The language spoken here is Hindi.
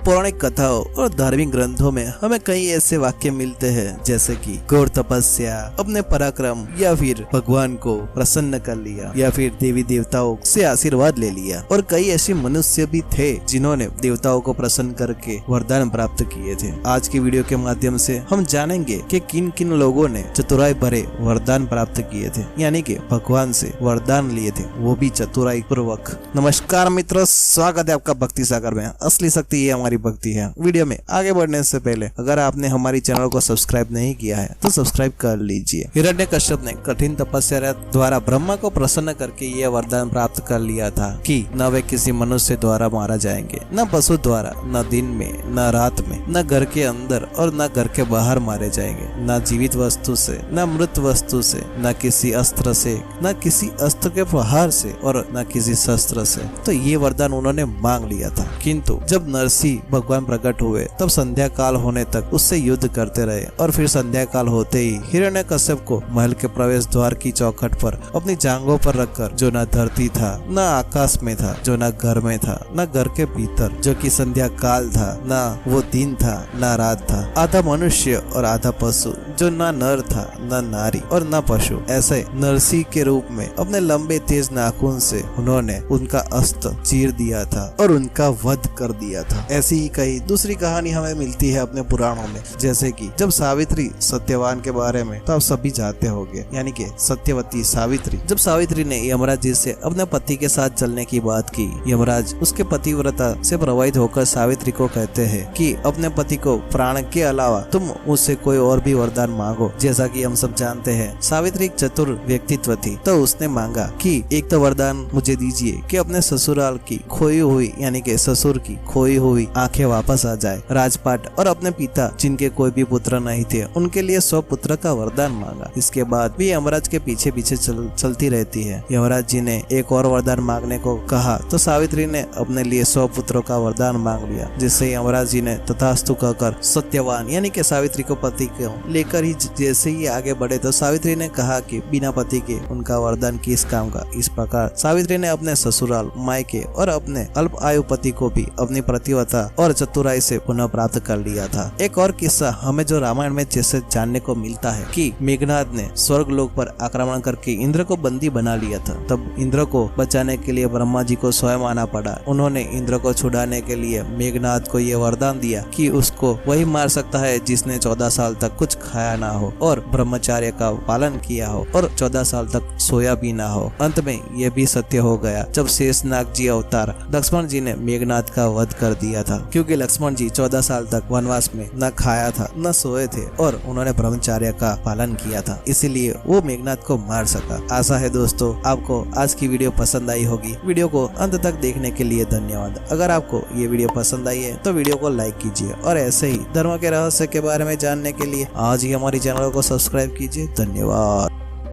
पौराणिक कथाओं और धार्मिक ग्रंथों में हमें कई ऐसे वाक्य मिलते हैं जैसे कि घोर तपस्या, अपने पराक्रम, या फिर भगवान को प्रसन्न कर लिया, या फिर देवी देवताओं से आशीर्वाद ले लिया। और कई ऐसे मनुष्य भी थे जिन्होंने देवताओं को प्रसन्न करके वरदान प्राप्त किए थे। आज की वीडियो के माध्यम से हम जानेंगे कि किन किन लोगों ने चतुराई भरे वरदान प्राप्त किए थे, यानी कि भगवान से वरदान लिए थे, वो भी चतुराई पूर्वक। नमस्कार मित्रों, स्वागत है आपका भक्ति सागर में। असली शक्ति ये हमारी भक्ति है। वीडियो में आगे बढ़ने से पहले अगर आपने हमारी चैनल को सब्सक्राइब नहीं किया है तो सब्सक्राइब कर लीजिए। हिरण्यकश्यप ने कठिन तपस्या द्वारा ब्रह्मा को प्रसन्न करके यह वरदान प्राप्त कर लिया था कि न वे किसी मनुष्य द्वारा मारा जाएंगे, न पशु द्वारा, न दिन में, न रात में, न घर के अंदर और न घर के बाहर मारे जाएंगे, न जीवित वस्तु से, न मृत वस्तु से, न किसी अस्त्र से, न किसी अस्त्र के प्रहार से और न किसी शस्त्र से। तो ये वरदान उन्होंने मांग लिया था। किंतु जब नरसिंह भगवान प्रकट हुए तब संध्या काल होने तक उससे युद्ध करते रहे और फिर संध्या काल होते ही हिरण्यकश्यप को महल के प्रवेश द्वार की चौखट पर अपनी जांघों पर रखकर, जो न धरती था, न आकाश में था, जो न घर में था, न घर के भीतर, जो कि संध्या काल था, न वो दिन था, न रात था, आधा मनुष्य और आधा पशु, जो न नर था, न नारी और न पशु, ऐसे नरसिंह के रूप में अपने लंबे तेज नाखून से उन्होंने उनका अस्त्र चीर दिया था और उनका वध कर दिया था। ऐसी ही कई दूसरी कहानी हमें मिलती है अपने पुराणों में, जैसे कि जब सावित्री सत्यवान के बारे में तो आप सभी जानते होंगे, यानी कि सत्यवती सावित्री। जब सावित्री ने यमराज जी से अपने पति के साथ चलने की बात की, यमराज उसके पतिव्रता से प्रभावित होकर सावित्री को कहते हैं कि अपने पति को प्राण के अलावा तुम मुझसे कोई और भी वरदान मांगो। जैसा कि हम सब जानते हैं सावित्री एक चतुर व्यक्तित्व थी, तो उसने मांगा कि एक तो वरदान मुझे दीजिए कि अपने ससुराल की खोई हुई, यानी कि ससुर की खोई हुई आंखें वापस आ जाए, राजपाट और अपने पिता जिनके कोई भी पुत्र नहीं थे उनके लिए 100 पुत्र का वरदान मांगा। इसके बाद भी यमराज के पीछे पीछे चलती रहती है। यमराज जी ने एक और वरदान मांगने को कहा तो सावित्री ने अपने लिए 100 पुत्रों का वरदान मांग लिया, जिससे यमराज जी ने तथास्तु कहकर सत्यवान यानी कि सावित्री को पति को लेकर ही जैसे ही आगे बढ़े तो सावित्री ने कहा कि बिना पति के उनका वरदान किस काम का। इस प्रकार सावित्री ने अपने ससुराल, मायके और अपने अल्प आयु पति को भी अपनी प्रतिवता और चतुराई से पुनः प्राप्त कर लिया था। एक और किस्सा हमें जो रामायण में जैसे जानने को मिलता है कि मेघनाद ने स्वर्ग लोक पर आक्रमण करके इंद्र को बंदी बना लिया था। तब इंद्र को बचाने के लिए ब्रह्मा जी को स्वयं आना पड़ा। उन्होंने इंद्र को छुड़ाने के लिए मेघनाद को यह वरदान दिया कि उसको वही मार सकता है जिसने 14 साल तक कुछ खाया ना हो और ब्रह्मचर्य का पालन किया हो और 14 साल तक सोया भी ना हो। अंत में यह भी सत्य हो गया जब शेषनाग जी अवतार लक्ष्मण जी ने मेघनाद का वध कर दिया था, क्योंकि लक्ष्मण जी 14 साल तक वनवास में न खाया था न सोए थे और उन्होंने ब्रह्मचर्य का पालन किया था, इसीलिए वो मेघनाद को मार सका। आशा है दोस्तों आपको आज की वीडियो पसंद आई होगी। वीडियो को अंत तक देखने के लिए धन्यवाद। अगर आपको ये वीडियो पसंद आई है तो वीडियो को लाइक कीजिए और ऐसे ही धर्म के रहस्य के बारे में जानने के लिए आज ही हमारी चैनल को सब्सक्राइब कीजिए। धन्यवाद।